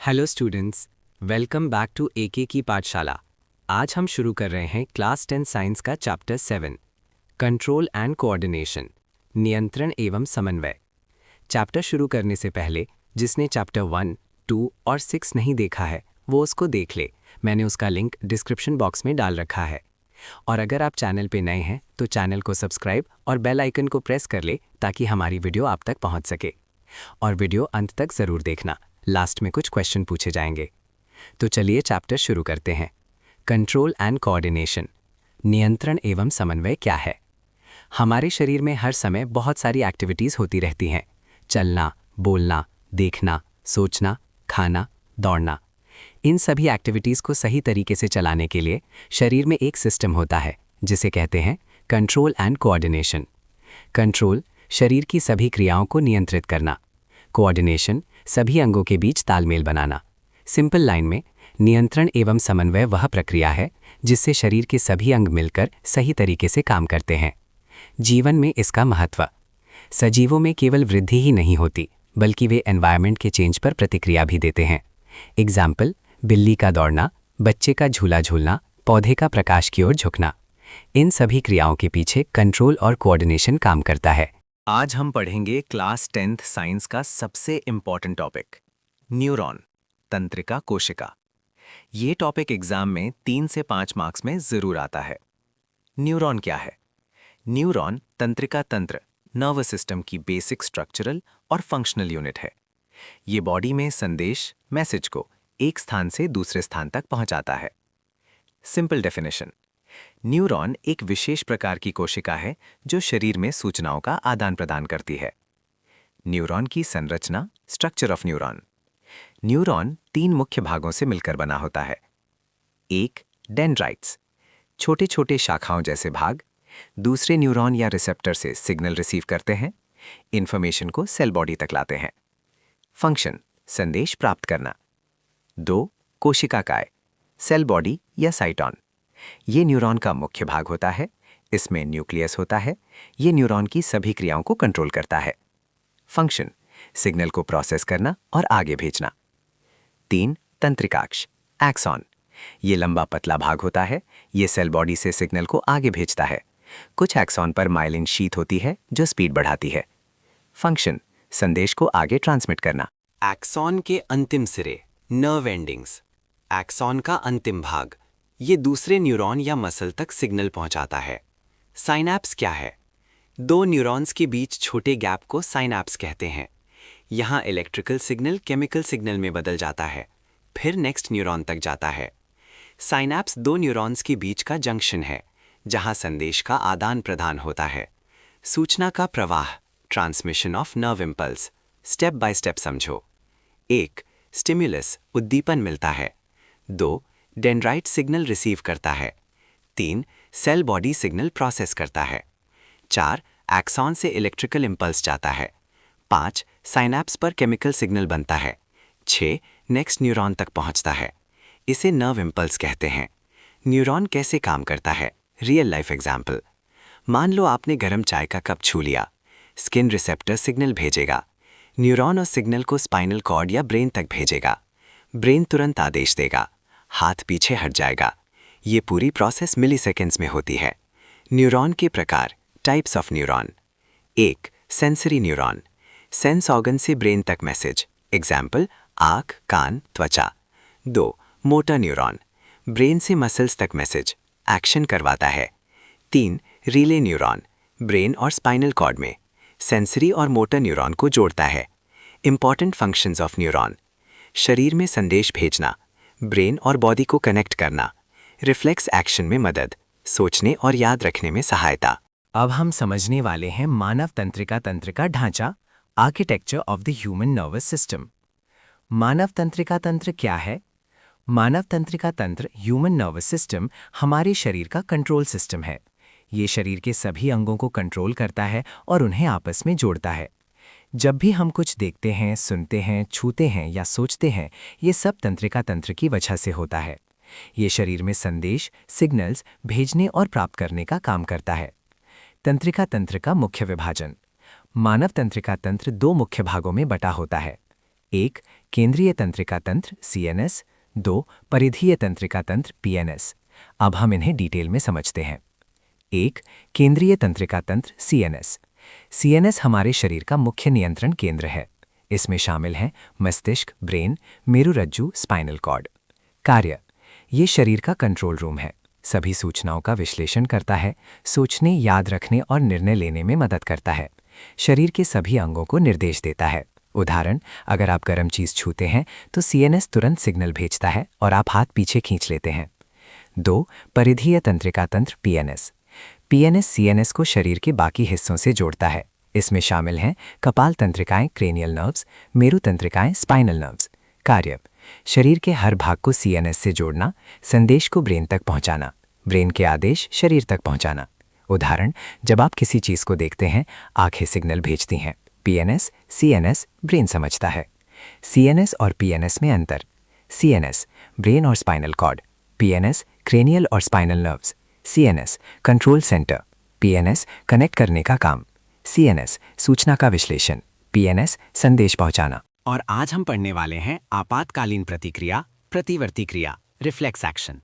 Hello students, welcome back to AK की पाठशाला। आज हम शुरू कर रहे हैं क्लास 10 साइंस का चैप्टर 7 कंट्रोल एंड कोऑर्डिनेशन, नियंत्रण एवं समन्वय। चैप्टर शुरू करने से पहले जिसने चैप्टर 1, 2 और 6 नहीं देखा है वो उसको देख ले। मैंने उसका लिंक डिस्क्रिप्शन बॉक्स में डाल रखा है। और अगर आप चैनल पे नए हैं तो चैनल को सब्सक्राइब और बेल आइकन को प्रेस कर ले ताकि हमारी वीडियो आप तक पहुंच सके। और वीडियो अंत तक ज़रूर देखना, लास्ट में कुछ क्वेश्चन पूछे जाएंगे। तो चलिए चैप्टर शुरू करते हैं। कंट्रोल एंड कोऑर्डिनेशन, नियंत्रण एवं समन्वय क्या है। हमारे शरीर में हर समय बहुत सारी एक्टिविटीज़ होती रहती हैं। चलना, बोलना, देखना, सोचना, खाना, दौड़ना। इन सभी एक्टिविटीज़ को सही तरीके से चलाने के लिए शरीर में एक सिस्टम होता है जिसे कहते हैं कंट्रोल एंड कोऑर्डिनेशन। कंट्रोल शरीर की सभी क्रियाओं को नियंत्रित करना, कोऑर्डिनेशन सभी अंगों के बीच तालमेल बनाना। सिंपल लाइन में, नियंत्रण एवं समन्वय वह प्रक्रिया है जिससे शरीर के सभी अंग मिलकर सही तरीके से काम करते हैं। जीवन में इसका महत्व, सजीवों में केवल वृद्धि ही नहीं होती बल्कि वे एनवायरनमेंट के चेंज पर प्रतिक्रिया भी देते हैं। एग्जाम्पल, बिल्ली का दौड़ना, बच्चे का झूला झूलना, पौधे का प्रकाश की ओर झुकना। इन सभी क्रियाओं के पीछे कंट्रोल और कोऑर्डिनेशन काम करता है। आज हम पढ़ेंगे क्लास 10th साइंस का सबसे इम्पॉर्टेंट टॉपिक, न्यूरॉन, तंत्रिका कोशिका। ये टॉपिक एग्जाम में 3 से 5 मार्क्स में जरूर आता है। न्यूरॉन क्या है? न्यूरॉन तंत्रिका तंत्र, नर्वस सिस्टम की बेसिक स्ट्रक्चरल और फंक्शनल यूनिट है। ये बॉडी में संदेश, मैसेज को एक स्थान से दूसरे स्थान तक पहुंचाता है। सिंपल डेफिनेशन, न्यूरॉन एक विशेष प्रकार की कोशिका है जो शरीर में सूचनाओं का आदान प्रदान करती है। न्यूरॉन की संरचना, स्ट्रक्चर ऑफ न्यूरॉन। न्यूरॉन 3 मुख्य भागों से मिलकर बना होता है। एक, डेंड्राइट्स, छोटे छोटे शाखाओं जैसे भाग, दूसरे न्यूरॉन या रिसेप्टर से सिग्नल रिसीव करते हैं, इंफॉर्मेशन को सेल बॉडी तक लाते हैं। फंक्शन, संदेश प्राप्त करना। 2, कोशिकाकाय, सेल बॉडी या साइटॉन। ये न्यूरॉन का मुख्य भाग होता है। इसमें न्यूक्लियस होता है। ये न्यूरॉन की सभी क्रियाओं को कंट्रोल करता है। फंक्शन, सिग्नल को प्रोसेस करना और आगे भेजना। 3, तंत्रिकाक्ष, एक्सॉन। ये लंबा पतला भाग होता है। ये सेल बॉडी से सिग्नल को आगे भेजता है। कुछ एक्सॉन पर माइलिन शीथ होती है जो स्पीड बढ़ाती है। फंक्शन, संदेश को आगे ट्रांसमिट करना। एक्सॉन के अंतिम सिरे, नर्व एंडिंग्स। एक्सॉन का अंतिम भाग, ये दूसरे न्यूरॉन या मसल तक सिग्नल पहुंचाता है। साइनैप्स क्या है? 2 न्यूरॉन्स के बीच छोटे गैप को साइनैप्स कहते हैं। यहाँ इलेक्ट्रिकल सिग्नल केमिकल सिग्नल में बदल जाता है, फिर नेक्स्ट न्यूरॉन तक जाता है। साइनैप्स 2 न्यूरॉन्स के बीच का जंक्शन है जहाँ संदेश का आदान प्रदान होता है। सूचना का प्रवाह, transmission of nerve impulse, step by step समझो। 1, स्टिमुलस, उद्दीपन मिलता है। 2, डेंड्राइट सिग्नल रिसीव करता है। 3, सेल बॉडी सिग्नल प्रोसेस करता है। 4, एक्सॉन से इलेक्ट्रिकल इंपल्स जाता है। 5, साइनैप्स पर केमिकल सिग्नल बनता है। 6, नेक्स्ट न्यूरॉन तक पहुंचता है। इसे नर्व इंपल्स कहते हैं। न्यूरॉन कैसे काम करता है? रियल लाइफ एग्जाम्पल, मान लो आपने गर्म चाय का कप छू लिया। स्किन रिसेप्टर सिग्नल भेजेगा। न्यूरॉन उस सिग्नल को स्पाइनल कॉर्ड या ब्रेन तक भेजेगा। ब्रेन तुरंत आदेश देगा, हाथ पीछे हट जाएगा। ये पूरी प्रोसेस मिलीसेकेंड्स में होती है। न्यूरॉन के प्रकार, types of neuron. 1, sensory neuron, sense organ से ब्रेन तक मैसेज, एग्जाम्पल आँख, कान, त्वचा। 2, मोटर न्यूरॉन, ब्रेन से मसल्स तक मैसेज, एक्शन करवाता है। 3, रिले न्यूरॉन, ब्रेन और स्पाइनल कॉर्ड में सेंसरी और मोटर न्यूरॉन को जोड़ता है। इंपॉर्टेंट फंक्शंस ऑफ न्यूरॉन, शरीर में संदेश भेजना, ब्रेन और बॉडी को कनेक्ट करना, रिफ्लेक्स एक्शन में मदद, सोचने और याद रखने में सहायता। अब हम समझने वाले हैं मानव तंत्रिका तंत्र का ढांचा, architecture of the human nervous system. मानव तंत्रिका तंत्र क्या है? मानव तंत्रिका तंत्र, ह्यूमन नर्वस सिस्टम, हमारे शरीर का कंट्रोल सिस्टम है। ये शरीर के सभी अंगों को कंट्रोल करता है और उन्हें आपस में जोड़ता है। जब भी हम कुछ देखते हैं, सुनते हैं, छूते हैं या सोचते हैं, ये सब तंत्रिका तंत्र की वजह से होता है। ये शरीर में संदेश, सिग्नल्स भेजने और प्राप्त करने का काम करता है। तंत्रिका तंत्र का मुख्य विभाजन, मानव तंत्रिका तंत्र 2 मुख्य भागों में बटा होता है। 1, केंद्रीय तंत्रिका तंत्र CNS, 2 परिधीय तंत्रिका तंत्र PNS। अब हम इन्हें डिटेल में समझते हैं। 1 केंद्रीय तंत्रिका तंत्र CNS। CNS हमारे शरीर का मुख्य नियंत्रण केंद्र है। इसमें शामिल हैं मस्तिष्क, ब्रेन, मेरुरज्जु, स्पाइनल कॉर्ड। कार्य, ये शरीर का कंट्रोल रूम है। सभी सूचनाओं का विश्लेषण करता है, सोचने, याद रखने और निर्णय लेने में मदद करता है। शरीर के सभी अंगों को निर्देश देता है। उदाहरण, अगर आप गर्म चीज छूते हैं तो CNS तुरंत सिग्नल भेजता है और आप हाथ पीछे खींच लेते हैं। 2 परिधीय तंत्रिका तंत्र PNS। PNS CNS को शरीर के बाकी हिस्सों से जोड़ता है। इसमें शामिल हैं कपाल तंत्रिकाएं, क्रेनियल नर्व्स, मेरु तंत्रिकाएं, स्पाइनल नर्व्स। कार्य, शरीर के हर भाग को CNS से जोड़ना, संदेश को ब्रेन तक पहुंचाना, ब्रेन के आदेश शरीर तक पहुंचाना। उदाहरण, जब आप किसी चीज को देखते हैं, आंखें सिग्नल भेजती हैं। PNS CNS ब्रेन समझता है। CNS और PNS में अंतर। CNS ब्रेन और स्पाइनल कॉर्ड, PNS क्रेनियल और spinal nerves. CNS control centre, PNS connect करने का काम। CNS सूचना का विश्लेषण, PNS संदेश पहुंचाना। और आज हम पढ़ने वाले हैं आपातकालीन प्रतिक्रिया, प्रतिवर्ती क्रिया, रिफ्लेक्स एक्शन।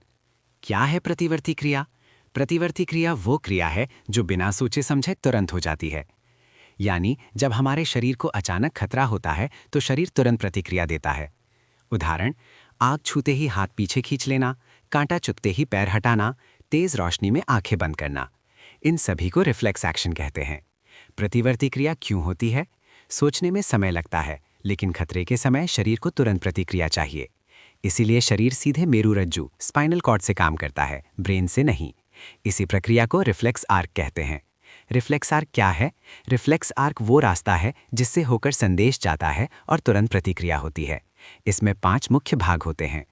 क्या है प्रतिवर्ती क्रिया? प्रतिवर्ती क्रिया वो क्रिया है जो बिना सोचे समझे तुरंत हो जाती है। यानी जब हमारे शरीर को अचानक खतरा होता है तो शरीर तुरंत प्रतिक्रिया देता है। उदाहरण, आग छूते ही हाथ पीछे खींच लेना, कांटा चुभते ही पैर हटाना, तेज रोशनी में आंखें बंद करना। इन सभी को रिफ्लेक्स एक्शन कहते हैं। प्रतिवर्ती क्रिया क्यों होती है? सोचने में समय लगता है, लेकिन खतरे के समय शरीर को तुरंत प्रतिक्रिया चाहिए। इसीलिए शरीर सीधे मेरुरज्जु, स्पाइनल कॉर्ड से काम करता है, ब्रेन से नहीं। इसी प्रक्रिया को रिफ्लेक्स आर्क कहते हैं। रिफ्लेक्स आर्क क्या है? रिफ्लेक्स आर्क वो रास्ता है जिससे होकर संदेश जाता है और तुरंत प्रतिक्रिया होती है। इसमें 5 मुख्य भाग होते हैं।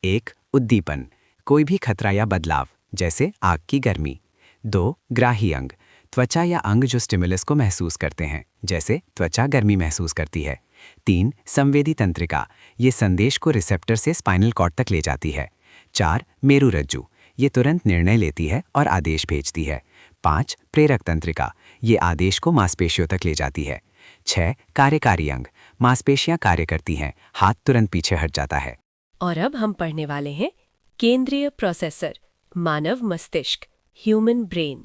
1 उद्दीपन, कोई भी खतरा या बदलाव, जैसे आग की गर्मी। 2 ग्राही अंग, त्वचा या अंग जो स्टिमुलस को महसूस करते हैं, जैसे त्वचा गर्मी महसूस करती है। 3 संवेदी तंत्रिका, ये संदेश को रिसेप्टर से स्पाइनल कॉर्ड तक ले जाती है। 4 मेरुरज्जु, ये तुरंत निर्णय लेती है और आदेश भेजती है। 5 प्रेरक तंत्रिका, ये आदेश को मांसपेशियों तक ले जाती है। 6 कार्यकारी अंग, मांसपेशियां कार्य करती हैं, हाथ तुरंत पीछे हट जाता है। और अब हम पढ़ने वाले हैं केंद्रीय प्रोसेसर, मानव मस्तिष्क, ह्यूमन ब्रेन।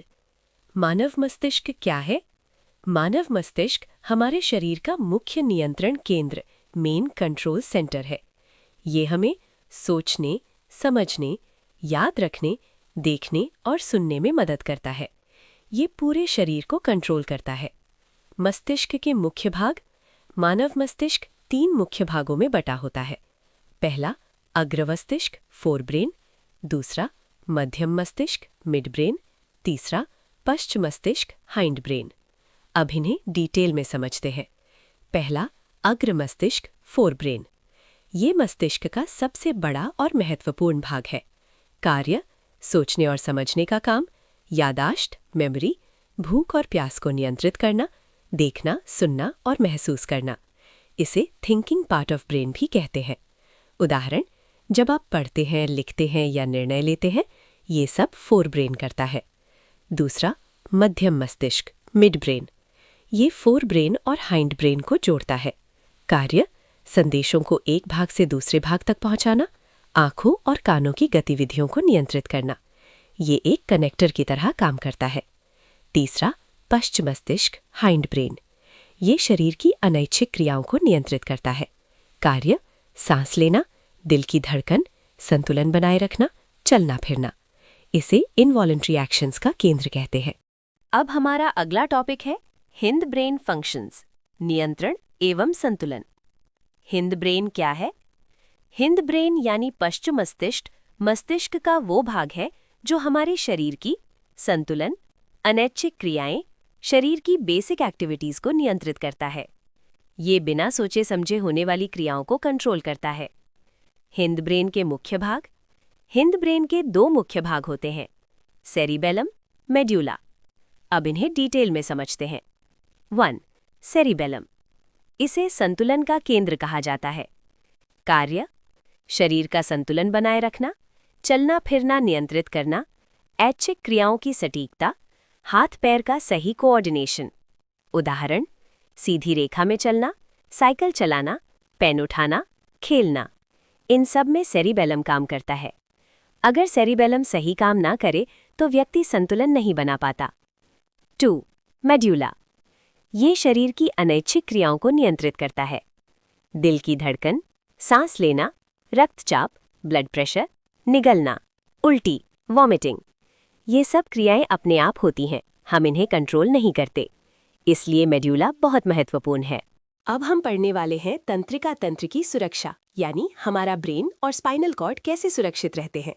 मानव मस्तिष्क क्या है? मानव मस्तिष्क हमारे शरीर का मुख्य नियंत्रण केंद्र, मेन कंट्रोल सेंटर है। ये हमें सोचने, समझने, याद रखने, देखने और सुनने में मदद करता है। ये पूरे शरीर को कंट्रोल करता है। मस्तिष्क के मुख्य भाग। मानव मस्तिष्क 3 मुख्य भागों में बटा होता है। पहला अग्रमस्तिष्क, फोरब्रेन। दूसरा मध्यम मस्तिष्क, मिड ब्रेन। तीसरा पश्च मस्तिष्क, हाइंड ब्रेन। अब इन्हें डिटेल में समझते हैं। पहला अग्र मस्तिष्क, फोरब्रेन। ये मस्तिष्क का सबसे बड़ा और महत्वपूर्ण भाग है। कार्य, सोचने और समझने का काम, यादाश्त, मेमोरी, भूख और प्यास को नियंत्रित करना, देखना, सुनना और महसूस करना। इसे थिंकिंग पार्ट ऑफ ब्रेन भी कहते हैं। उदाहरण, जब आप पढ़ते हैं, लिखते हैं या निर्णय लेते हैं, ये सब फोरब्रेन करता है। दूसरा मध्यम मस्तिष्क, मिड ब्रेन। ये फोरब्रेन और हाइंड ब्रेन को जोड़ता है। कार्य, संदेशों को एक भाग से दूसरे भाग तक पहुंचाना, आंखों और कानों की गतिविधियों को नियंत्रित करना। ये एक कनेक्टर की तरह काम करता है। तीसरा पश्च मस्तिष्क, हाइंड ब्रेन। ये शरीर की अनैच्छिक क्रियाओं को नियंत्रित करता है। कार्य, सांस लेना, दिल की धड़कन, संतुलन बनाए रखना, चलना फिरना। इसे इनवॉलंटरी एक्शंस का केंद्र कहते हैं। अब हमारा अगला टॉपिक है हिंद ब्रेन फंक्शंस, नियंत्रण एवं संतुलन। हिंद ब्रेन क्या है? हिंद ब्रेन यानी पश्चिम मस्तिष्क, मस्तिष्क का वो भाग है जो हमारे शरीर की संतुलन, अनैच्छिक क्रियाएं, शरीर की बेसिक एक्टिविटीज को नियंत्रित करता है। ये बिना सोचे समझे होने वाली क्रियाओं को कंट्रोल करता है। हिंद ब्रेन के मुख्य भाग। हिंद ब्रेन के 2 मुख्य भाग होते हैं, सेरिबेलम, मेड्यूला। अब इन्हें डिटेल में समझते हैं। 1 सेरिबेलम, इसे संतुलन का केंद्र कहा जाता है। कार्य, शरीर का संतुलन बनाए रखना, चलना फिरना नियंत्रित करना, ऐच्छिक क्रियाओं की सटीकता, हाथ पैर का सही कोऑर्डिनेशन। उदाहरण, सीधी रेखा में चलना, साइकिल चलाना, पेन उठाना, खेलना। इन सब में सेरिबेलम काम करता है। अगर सेरिबेलम सही काम ना करे तो व्यक्ति संतुलन नहीं बना पाता। 2. मेड्यूला। ये शरीर की अनैच्छिक क्रियाओं को नियंत्रित करता है। दिल की धड़कन, सांस लेना, रक्तचाप, ब्लड प्रेशर, निगलना, उल्टी, वॉमिटिंग, ये सब क्रियाएं अपने आप होती हैं, हम इन्हें कंट्रोल नहीं करते। इसलिए मेड्यूला बहुत महत्वपूर्ण है। अब हम पढ़ने वाले हैं तंत्रिका तंत्र की सुरक्षा, यानी हमारा ब्रेन और स्पाइनल कॉर्ड कैसे सुरक्षित रहते हैं।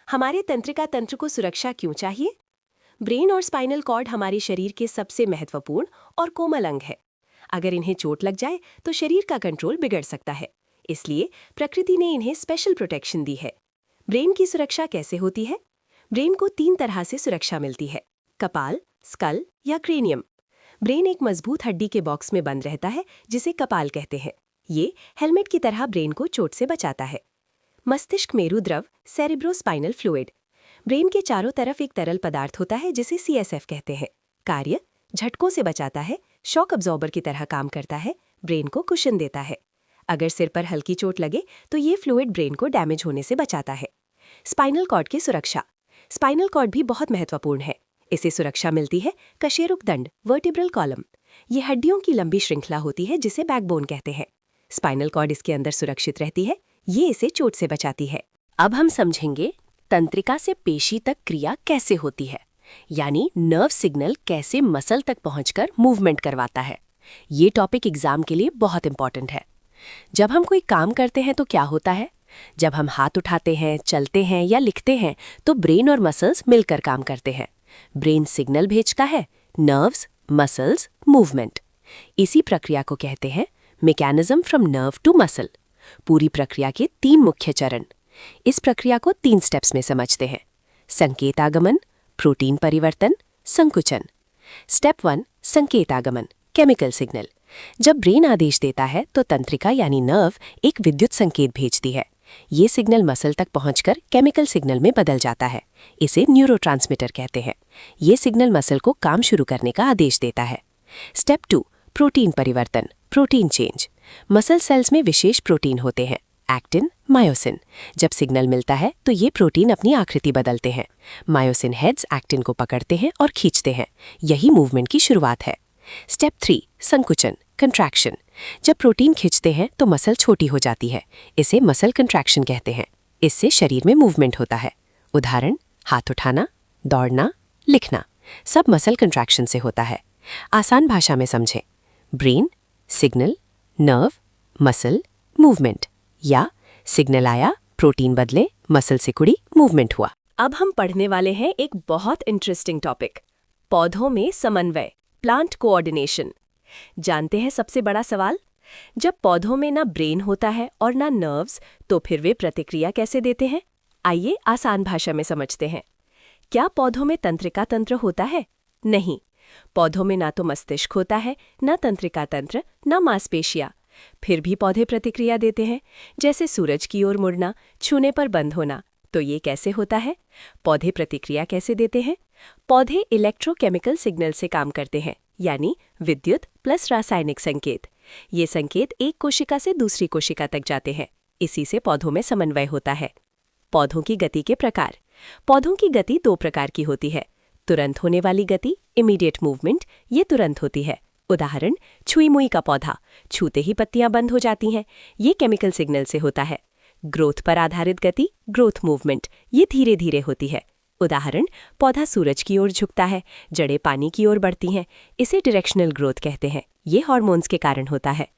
हमारे तंत्रिका तंत्र को सुरक्षा क्यों चाहिए? ब्रेन और स्पाइनल कॉर्ड हमारे शरीर के सबसे महत्वपूर्ण और कोमल अंग है। अगर इन्हें चोट लग जाए तो शरीर का कंट्रोल बिगड़ सकता है। इसलिए प्रकृति ने इन्हें स्पेशल प्रोटेक्शन दी है। ब्रेन की सुरक्षा कैसे होती है? ब्रेन को 3 तरह से सुरक्षा मिलती है: कपाल, स्कल या क्रेनियम। ब्रेन एक मजबूत हड्डी के बॉक्स में बंद रहता है जिसे कपाल कहते हैं। ये हेलमेट की तरह ब्रेन को चोट से बचाता है। मस्तिष्क मेरु द्रव, सेरिब्रोस्पाइनल फ्लूइड। ब्रेन के चारों तरफ एक तरल पदार्थ होता है जिसे CSF कहते हैं। कार्य: झटकों से बचाता है, शॉक अब्जॉर्बर की तरह काम करता है, ब्रेन को कुशन देता है। अगर सिर पर हल्की चोट लगे तो ये फ्लूइड ब्रेन को डैमेज होने से बचाता है। स्पाइनल कॉर्ड की सुरक्षा। स्पाइनल कॉर्ड भी बहुत महत्वपूर्ण है। इसे सुरक्षा मिलती है कशेरुकदंड, वर्टिब्रल कॉलम। ये हड्डियों की लंबी श्रृंखला होती है जिसे बैकबोन कहते हैं। स्पाइनल कॉर्ड इसके अंदर सुरक्षित रहती है, ये इसे चोट से बचाती है। अब हम समझेंगे तंत्रिका से पेशी तक क्रिया कैसे होती है, यानी नर्व सिग्नल कैसे मसल तक पहुंचकर मूवमेंट करवाता है। ये टॉपिक एग्जाम के लिए बहुत इंपॉर्टेंट है। जब हम कोई काम करते हैं तो क्या होता है? जब हम हाथ उठाते हैं, चलते हैं या लिखते हैं तो ब्रेन और मसल्स मिलकर काम करते हैं। ब्रेन सिग्नल भेजता है, नर्व्स, मसल्स, मूवमेंट। इसी प्रक्रिया को कहते हैं mechanism from nerve to muscle. पूरी प्रक्रिया के 3 मुख्य चरण। इस प्रक्रिया को 3 स्टेप्स में समझते हैं: संकेत आगमन, प्रोटीन परिवर्तन, संकुचन। स्टेप 1, संकेत आगमन, केमिकल सिग्नल। जब ब्रेन आदेश देता है तो तंत्रिका यानी नर्व एक विद्युत संकेत भेजती है। ये सिग्नल मसल तक पहुंचकर केमिकल सिग्नल में बदल जाता है। इसे न्यूरोट्रांसमीटर कहते हैं। ये सिग्नल मसल को काम शुरू करने का आदेश देता है। स्टेप 2, प्रोटीन परिवर्तन, प्रोटीन चेंज। मसल सेल्स में विशेष प्रोटीन होते हैं, एक्टिन, मायोसिन। जब सिग्नल मिलता है तो ये प्रोटीन अपनी आकृति बदलते हैं। मायोसिन हेड्स एक्टिन को पकड़ते हैं और खींचते हैं। यही मूवमेंट की शुरुआत है। स्टेप 3, संकुचन, कंट्रैक्शन। जब प्रोटीन खींचते हैं तो मसल छोटी हो जाती है। इसे मसल कंट्रैक्शन कहते हैं। इससे शरीर में मूवमेंट होता है। उदाहरण: हाथ उठाना, दौड़ना, लिखना, सब मसल कंट्रैक्शन से होता है। आसान भाषा में समझें: brain, signal, nerve, muscle, movement. या सिग्नल आया, प्रोटीन बदले, मसल सिकुड़ी, मूवमेंट हुआ। अब हम पढ़ने वाले हैं एक बहुत इंटरेस्टिंग टॉपिक, पौधों में समन्वय, प्लांट कोऑर्डिनेशन। जानते हैं सबसे बड़ा सवाल? जब पौधों में ना ब्रेन होता है और ना नर्व्स, तो फिर वे प्रतिक्रिया कैसे देते हैं? आइए आसान भाषा में समझते हैं। क्या पौधों में तंत्रिका तंत्र होता है? नहीं, पौधों में ना तो मस्तिष्क होता है, ना तंत्रिका तंत्र, ना मांसपेशियां। फिर भी पौधे प्रतिक्रिया देते हैं, जैसे सूरज की ओर मुड़ना, छूने पर बंद होना। तो ये कैसे होता है? पौधे प्रतिक्रिया कैसे देते हैं? पौधे इलेक्ट्रोकेमिकल सिग्नल से काम करते हैं, यानी विद्युत प्लस रासायनिक संकेत। ये संकेत एक कोशिका से दूसरी कोशिका तक जाते हैं। इसी से पौधों में समन्वय होता है। पौधों की गति के प्रकार। पौधों की गति 2 प्रकार की होती है। तुरंत होने वाली गति, इमीडिएट मूवमेंट, ये तुरंत होती है। उदाहरण: छुई मुई का पौधा, छूते ही पत्तियां बंद हो जाती हैं, ये केमिकल सिग्नल से होता है। ग्रोथ पर आधारित गति, ग्रोथ मूवमेंट, ये धीरे धीरे होती है। उदाहरण: पौधा सूरज की ओर झुकता है, जड़ें पानी की ओर बढ़ती हैं, इसे डायरेक्शनल ग्रोथ कहते हैं। ये हार्मोन्स के कारण होता है।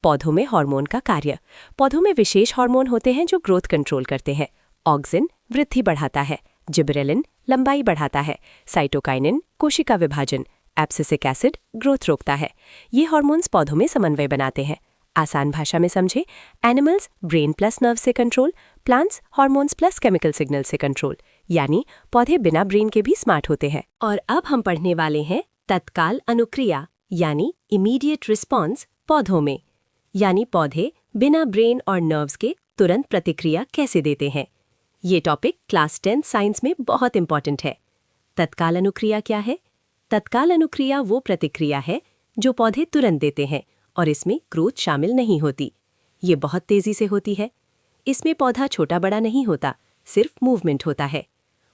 पौधों में हार्मोन का कार्य। पौधों में विशेष हार्मोन होते हैं जो ग्रोथ कंट्रोल करते हैं। ऑक्सिन वृद्धि बढ़ाता है, जिबरेलिन लंबाई बढ़ाता है, साइटोकाइनिन कोशिका विभाजन, एब्सिसिक एसिड ग्रोथ रोकता है। ये हार्मोन्स पौधों में समन्वय बनाते हैं। आसान भाषा में समझे: एनिमल्स ब्रेन प्लस नर्व से control, plants hormones plus chemical signal से कंट्रोल। यानी पौधे बिना ब्रेन के भी स्मार्ट होते हैं। और अब हम पढ़ने वाले हैं तत्काल अनुक्रिया, यानी इमीडिएट रिस्पॉन्स पौधों में। यानी पौधे बिना ब्रेन और नर्व्स के तुरंत प्रतिक्रिया कैसे देते हैं। ये टॉपिक क्लास 10 साइंस में बहुत इंपॉर्टेंट है। तत्काल अनुक्रिया क्या है? तत्काल अनुक्रिया वो प्रतिक्रिया है जो पौधे तुरंत देते हैं और इसमें ग्रोथ शामिल नहीं होती। ये बहुत तेजी से होती है। इसमें पौधा छोटा बड़ा नहीं होता, सिर्फ मूवमेंट होता है।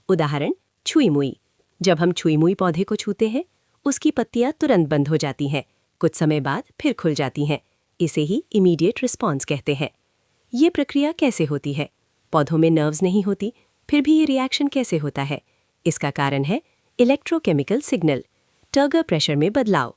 उदाहरण छुई मुई। जब हम छुई मुई पौधे को छूते हैं, उसकी पत्तियां तुरंत बंद हो जाती हैं, कुछ समय बाद फिर खुल जाती हैं। इसे ही इमीडिएट रिस्पॉन्स कहते हैं। ये प्रक्रिया कैसे होती है? पौधों में नर्व्स नहीं होती, फिर भी ये रिएक्शन कैसे होता है? इसका कारण है इलेक्ट्रोकेमिकल सिग्नल, टर्गर प्रेशर में बदलाव।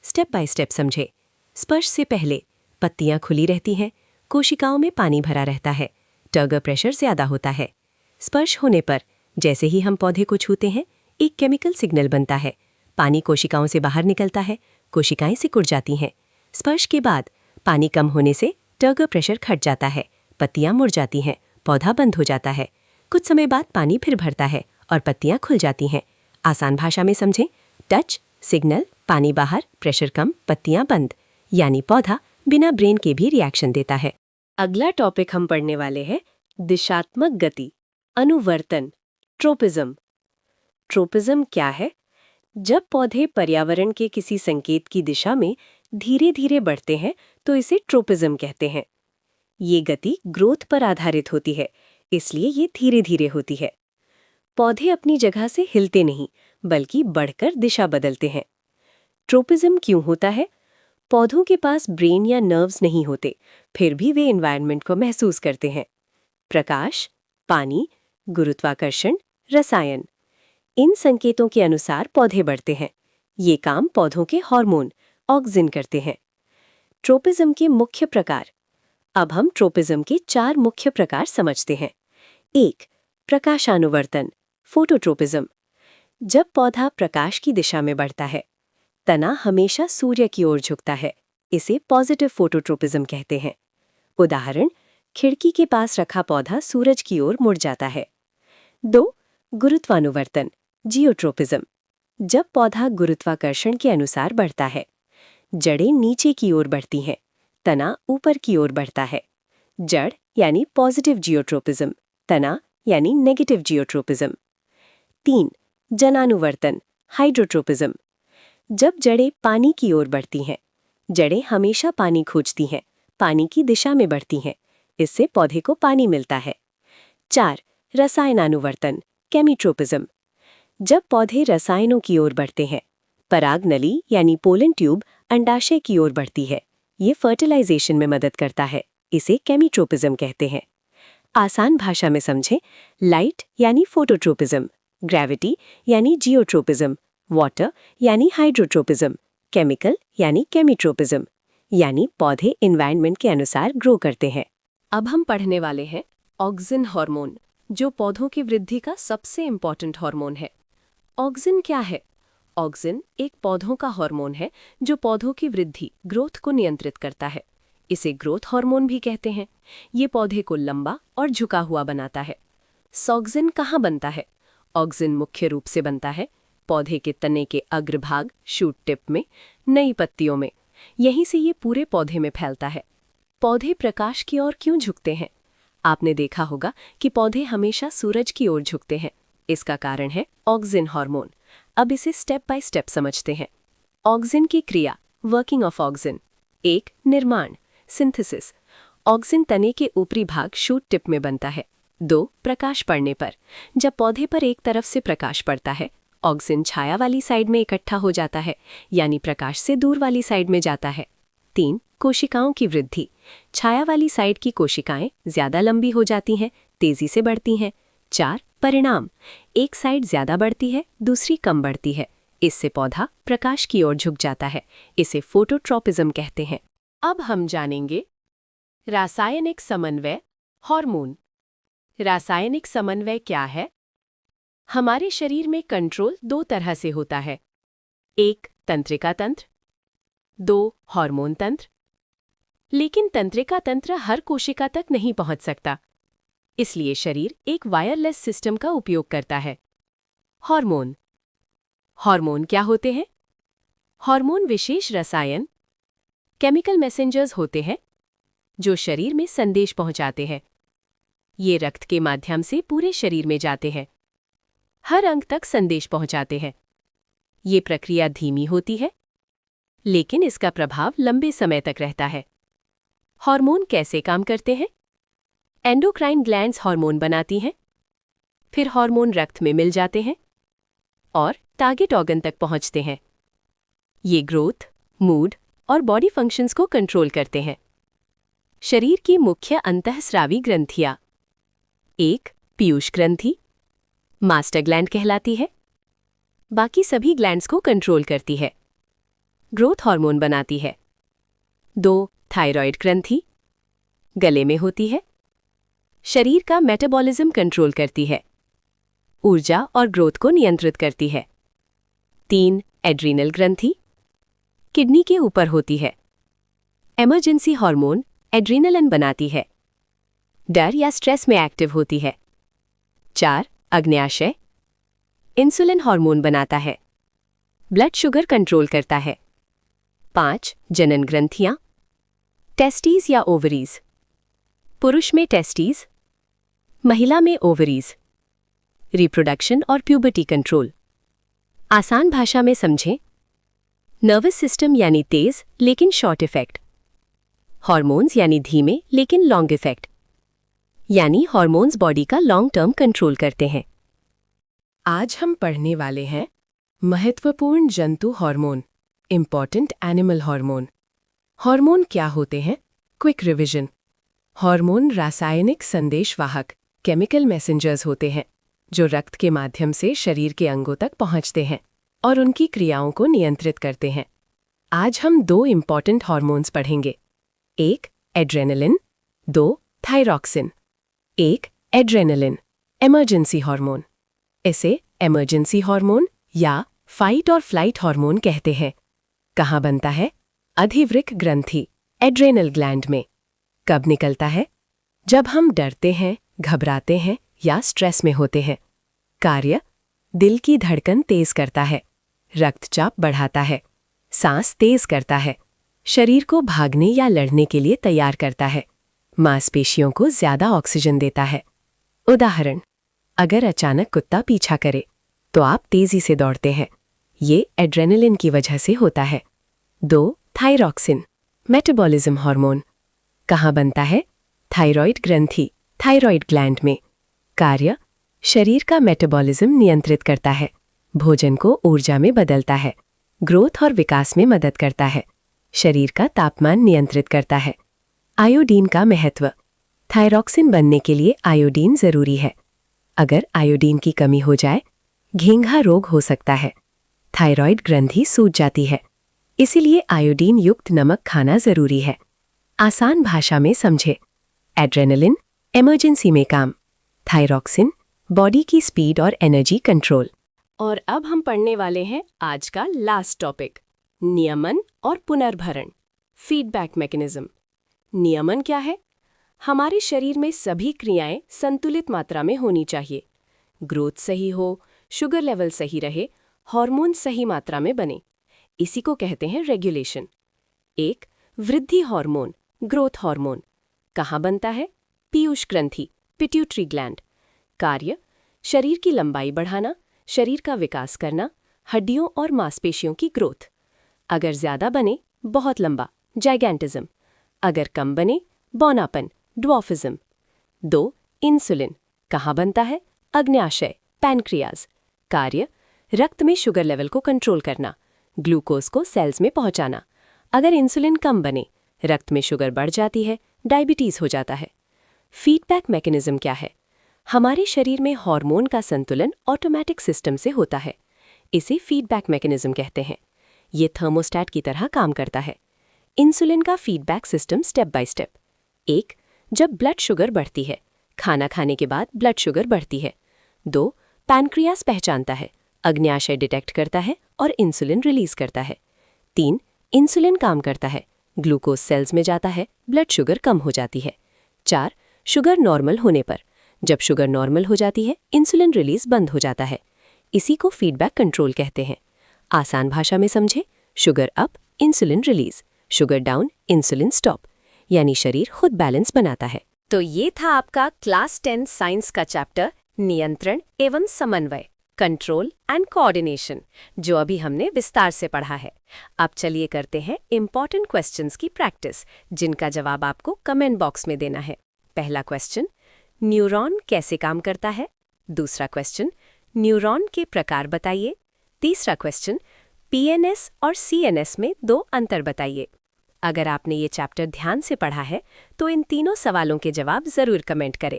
स्टेप बाय स्टेप समझे। स्पर्श से पहले पत्तियां खुली रहती हैं, कोशिकाओं में पानी भरा रहता है, टर्गर प्रेशर ज्यादा होता है। स्पर्श होने पर जैसे ही हम पौधे को छूते हैं, एक केमिकल सिग्नल बनता है। पानी कोशिकाओं से बाहर निकलता है, कोशिकाएं सिकुड़ जाती हैं। स्पर्श के बाद पानी कम होने से टर्गर प्रेशर घट जाता है, पत्तियां मुड़ जाती हैं, पौधा बंद हो जाता है। कुछ समय बाद पानी फिर भरता है और पत्तियां खुल जाती हैं। आसान भाषा में समझें, टच, सिग्नल, पानी बाहर, प्रेशर कम, पत्तियां बंद, यानी पौधा बिना ब्रेन के भी रिएक्शन देता है। अगला टॉपिक हम पढ़ने वाले हैं दिशात्मक गति, अनुवर्तन, ट्रोपिज्म। ट्रोपिज्म क्या है? जब पौधे पर्यावरण के किसी संकेत की दिशा में धीरे धीरे बढ़ते हैं तो इसे ट्रोपिज्म कहते हैं। ये गति ग्रोथ पर आधारित होती है, इसलिए ये धीरे धीरे होती है। पौधे अपनी जगह से हिलते नहीं, बल्कि बढ़कर दिशा बदलते हैं। ट्रोपिज्म क्यों होता है? पौधों के पास ब्रेन या नर्व्स नहीं होते, फिर भी वे एनवायरनमेंट को महसूस करते हैं। प्रकाश, पानी, गुरुत्वाकर्षण, रसायन, इन संकेतों के अनुसार पौधे बढ़ते हैं। ये काम पौधों के हार्मोन ऑक्सिन करते हैं। ट्रोपिज्म के मुख्य प्रकार। अब हम ट्रोपिज्म के 4 मुख्य प्रकार समझते हैं। 1. प्रकाशानुवर्तन, फोटोट्रोपिज्म। जब पौधा प्रकाश की दिशा में बढ़ता है, तना हमेशा सूर्य की ओर झुकता है, इसे पॉजिटिव फोटोट्रोपिज्म कहते हैं। उदाहरण, खिड़की के पास रखा पौधा सूरज की ओर मुड़ जाता है। 2. गुरुत्वानुवर्तन, जियोट्रोपिज्म। जब पौधा गुरुत्वाकर्षण के अनुसार बढ़ता है, जड़ें नीचे की ओर बढ़ती हैं, तना ऊपर की ओर बढ़ता है। जड़ यानी पॉजिटिव जियोट्रोपिज्म, तना यानी नेगेटिव जियोट्रोपिज्म। 3. जनानुवर्तन, हाइड्रोट्रोपिज्म। जब जड़ें पानी की ओर बढ़ती हैं, जड़ें हमेशा पानी खोजती हैं, पानी की दिशा में बढ़ती हैं, इससे पौधे को पानी मिलता है। 4. रसायनानुवर्तन, केमिट्रोपिज्म। जब पौधे रसायनों की ओर बढ़ते हैं, पराग नली यानी पोलन ट्यूब अंडाशय की ओर बढ़ती है, ये फर्टिलाइजेशन में मदद करता है, इसे केमिट्रोपिज्म कहते हैं। आसान भाषा में समझें, लाइट यानी फोटोट्रोपिज्म, ग्रेविटी यानी जियोट्रोपिज्म, वाटर यानी हाइड्रोट्रोपिज्म, केमिकल यानी केमिट्रोपिज्म, यानी पौधे एनवायरनमेंट के अनुसार ग्रो करते हैं। अब हम पढ़ने वाले हैं ऑक्सिन हार्मोन, जो पौधों की वृद्धि का सबसे इम्पॉर्टेंट हार्मोन है। ऑक्सिन क्या है? ऑक्सिन एक पौधों का हार्मोन है जो पौधों की वृद्धि, ग्रोथ को नियंत्रित करता है। इसे ग्रोथ हार्मोन भी कहते हैं। ये पौधे को लंबा और झुका हुआ बनाता है। ऑक्सिन कहाँ बनता है? ऑक्सिन मुख्य रूप से बनता है पौधे के तने के अग्रभाग, शूट टिप में, नई पत्तियों में। यहीं से ये पूरे पौधे में फैलता है। पौधे प्रकाश की ओर क्यों झुकते हैं? आपने देखा होगा कि पौधे हमेशा सूरज की ओर झुकते हैं। इसका कारण है ऑक्सिन हार्मोन। अब इसे स्टेप बाय स्टेप समझते हैं। ऑक्सिन की क्रिया, वर्किंग ऑफ ऑक्सिन। 1. निर्माण, सिंथेसिस। ऑक्सिन तने के ऊपरी भाग, शूट टिप में बनता है। 2. प्रकाश पड़ने पर। जब पौधे पर एक तरफ से प्रकाश पड़ता है, ऑक्सिन छाया वाली साइड में इकट्ठा हो जाता है, यानी प्रकाश से दूर वाली साइड में जाता है। 3. कोशिकाओं की वृद्धि। छाया वाली साइड की कोशिकाएं ज्यादा लंबी हो जाती हैं, तेजी से बढ़ती हैं। 4. परिणाम, एक साइड ज्यादा बढ़ती है, दूसरी कम बढ़ती है। इससे पौधा प्रकाश की ओर झुक जाता है। इसे फोटोट्रोपिज्म कहते हैं। अब हम जानेंगे रासायनिक समन्वय, हार्मोन। रासायनिक समन्वय क्या है? हमारे शरीर में कंट्रोल 2 तरह से होता है। 1. तंत्रिका तंत्र, 2. हार्मोन तंत्र। लेकिन तंत्रिका तंत्र हर कोशिका तक नहीं पहुंच सकता, इसलिए शरीर एक वायरलेस सिस्टम का उपयोग करता है। हार्मोन। हार्मोन क्या होते हैं? हार्मोन विशेष रसायन, केमिकल मैसेंजर्स होते हैं जो शरीर में संदेश पहुंचाते हैं। ये रक्त के माध्यम से पूरे शरीर में जाते हैं, हर अंग तक संदेश पहुंचाते हैं। ये प्रक्रिया धीमी होती है, लेकिन इसका प्रभाव लंबे समय तक रहता है। हार्मोन कैसे काम करते हैं? एंडोक्राइन ग्लैंड्स हार्मोन बनाती हैं, फिर हार्मोन रक्त में मिल जाते हैं और टारगेट ऑर्गन तक पहुंचते हैं। ये ग्रोथ, मूड और बॉडी फंक्शंस को कंट्रोल करते हैं। शरीर की मुख्य अंतःस्रावी ग्रंथियां। 1. पीयूष ग्रंथि, मास्टर ग्लैंड कहलाती है। बाकी सभी ग्लैंड्स को कंट्रोल करती है। ग्रोथ हार्मोन बनाती है। 2. थायराइड ग्रंथि, गले में होती है। शरीर का मेटाबॉलिज्म कंट्रोल करती है। ऊर्जा और ग्रोथ को नियंत्रित करती है। 3. एड्रीनल ग्रंथि, किडनी के ऊपर होती है। इमरजेंसी हार्मोन एड्रीनलिन बनाती है। डर या स्ट्रेस में एक्टिव होती है। 4. अग्न्याशय, इंसुलिन हार्मोन बनाता है। ब्लड शुगर कंट्रोल करता है। 5. जनन ग्रंथियां, टेस्टीज या ओवरीज, पुरुष में टेस्टीज, महिला में ओवरीज। रिप्रोडक्शन और प्यूबर्टी कंट्रोल। आसान भाषा में समझें। नर्वस सिस्टम यानी तेज लेकिन शॉर्ट इफेक्ट, हार्मोन्स यानी धीमे लेकिन लॉन्ग इफेक्ट, यानी हार्मोन्स बॉडी का लॉन्ग टर्म कंट्रोल करते हैं। आज हम पढ़ने वाले हैं महत्वपूर्ण जंतु hormone, important animal hormone. Hormone क्या होते हैं? Quick revision. हार्मोन रासायनिक संदेशवाहक, केमिकल मैसेंजर्स होते हैं जो रक्त के माध्यम से शरीर के अंगों तक पहुंचते हैं और उनकी क्रियाओं को नियंत्रित करते हैं। आज हम 2 इंपॉर्टेंट हार्मोन्स पढ़ेंगे। 1. Adrenaline, 2. Thyroxine. 1. Adrenaline, emergency hormone. इसे इमरजेंसी हार्मोन या फाइट और फ्लाइट हार्मोन कहते हैं। कहाँ बनता है? अधिवृक्क ग्रंथि, एड्रेनल ग्लैंड में। कब निकलता है? जब हम डरते हैं, घबराते हैं या स्ट्रेस में होते हैं। कार्य: दिल की धड़कन तेज करता है, रक्तचाप बढ़ाता है, सांस तेज करता है, शरीर को भागने या लड़ने के लिए तैयार करता है, मांसपेशियों को ज्यादा ऑक्सीजन देता है। उदाहरण: अगर अचानक कुत्ता पीछा करे तो आप तेजी से दौड़ते हैं। ये एड्रेनलिन की वजह से होता है। 2. Thyroxine, metabolism hormone. कहाँ बनता है? थायराइड ग्रंथि, थायराइड ग्लैंड में। कार्य: शरीर का मेटाबॉलिज्म नियंत्रित करता है, भोजन को ऊर्जा में बदलता है, ग्रोथ और विकास में मदद करता है, शरीर का तापमान नियंत्रित करता है। आयोडीन का महत्व। थायरॉक्सिन बनने के लिए आयोडीन जरूरी है। अगर आयोडीन की कमी हो जाए, घेंघा रोग हो सकता है, थायराइड ग्रंथि सूज जाती है। इसीलिए आयोडीन युक्त नमक खाना जरूरी है। आसान भाषा में समझे। एड्रेनलिन इमरजेंसी में काम, थायरॉक्सिन बॉडी की स्पीड और एनर्जी कंट्रोल। और अब हम पढ़ने वाले हैं आज का लास्ट टॉपिक, नियमन और पुनर्भरण, फीडबैक मैकेनिज्म। नियमन क्या है? हमारे शरीर में सभी क्रियाएं संतुलित मात्रा में होनी चाहिए। ग्रोथ सही हो, शुगर लेवल सही रहे, हार्मोन सही मात्रा में बने। इसी को कहते हैं रेगुलेशन। 1. वृद्धि हार्मोन, ग्रोथ हार्मोन। कहाँ बनता है? पीयूष ग्रंथि, पिट्यूटरी ग्लैंड। कार्य: शरीर की लंबाई बढ़ाना, शरीर का विकास करना, हड्डियों और मांसपेशियों की ग्रोथ। अगर ज्यादा बने, बहुत लंबा, जाइगैंटिज्म। अगर कम बने, बौनापन, ड्वार्फिज्म। 2. इंसुलिन। कहाँ बनता है? अग्न्याशय, पैनक्रियाज। कार्य: रक्त में शुगर लेवल को कंट्रोल करना, ग्लूकोज को सेल्स में पहुंचाना। अगर इंसुलिन कम बने, रक्त में शुगर बढ़ जाती है, डायबिटीज हो जाता है। फीडबैक मैकेनिज्म क्या है? हमारे शरीर में हार्मोन का संतुलन ऑटोमेटिक सिस्टम से होता है। इसे फीडबैक मैकेनिज्म कहते हैं। ये थर्मोस्टैट की तरह काम करता है। इंसुलिन का feedback system step by step. 1. जब ब्लड शुगर बढ़ती है, खाना खाने के बाद ब्लड शुगर बढ़ती है। 2. पैनक्रियास पहचानता है, अग्न्याशय डिटेक्ट करता है और इंसुलिन रिलीज करता है। 3. इंसुलिन काम करता है, ग्लूकोज सेल्स में जाता है, ब्लड शुगर कम हो जाती है। 4. शुगर नॉर्मल होने पर, जब शुगर नॉर्मल हो जाती है, इंसुलिन रिलीज बंद हो जाता है। इसी को फीडबैक कंट्रोल कहते हैं। आसान भाषा में समझे। Sugar up, insulin release, sugar down, insulin stop, यानी शरीर खुद बैलेंस बनाता है। तो ये था आपका क्लास 10 साइंस का चैप्टर नियंत्रण एवं समन्वय। कंट्रोल एंड कोऑर्डिनेशन, जो अभी हमने विस्तार से पढ़ा है। अब चलिए करते हैं इंपॉर्टेंट क्वेश्चंस की प्रैक्टिस, जिनका जवाब आपको कमेंट बॉक्स में देना है। पहला क्वेश्चन, न्यूरॉन कैसे काम करता है? दूसरा क्वेश्चन, न्यूरॉन के प्रकार बताइए। तीसरा क्वेश्चन, पीएनएस और सीएनएस में 2 अंतर बताइए। अगर आपने ये चैप्टर ध्यान से पढ़ा है तो इन तीनों सवालों के जवाब ज़रूर कमेंट करें।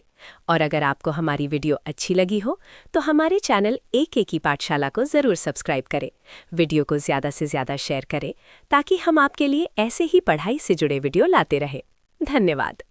और अगर आपको हमारी वीडियो अच्छी लगी हो तो हमारे चैनल एके की पाठशाला को ज़रूर सब्सक्राइब करें। वीडियो को ज़्यादा से ज़्यादा शेयर करें ताकि हम आपके लिए ऐसे ही पढ़ाई से जुड़े वीडियो लाते रहें। धन्यवाद।